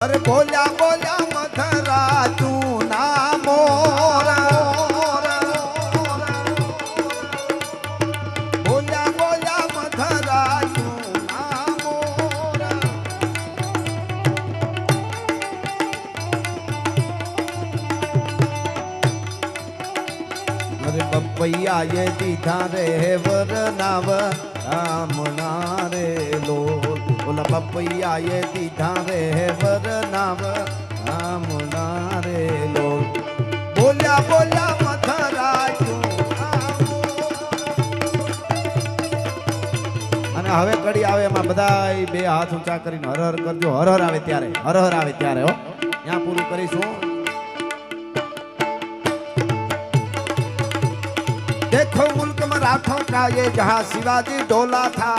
अरे बोल्या बोल्या मधरा तू ना मोरा, बोल्या बोल्या मधरा तू ना मोरा। अरे बपैया ये दीधा रे वर नाव रामना रे लोल, बोला बपैया ये दीधा रे वर नाव रामना रे लोल। बोल्या बोल्या मधरा અને હવે કડી આવે એમાં બધાય બે હાથ ઊંચા કરીને હર હર કરજો, હર હર આવે ત્યારે, હર હર આવે ત્યારે હો ત્યાં પૂરું કરીશું। देखो मुल्क मराठों का ये जहां शिवाजी डोला था,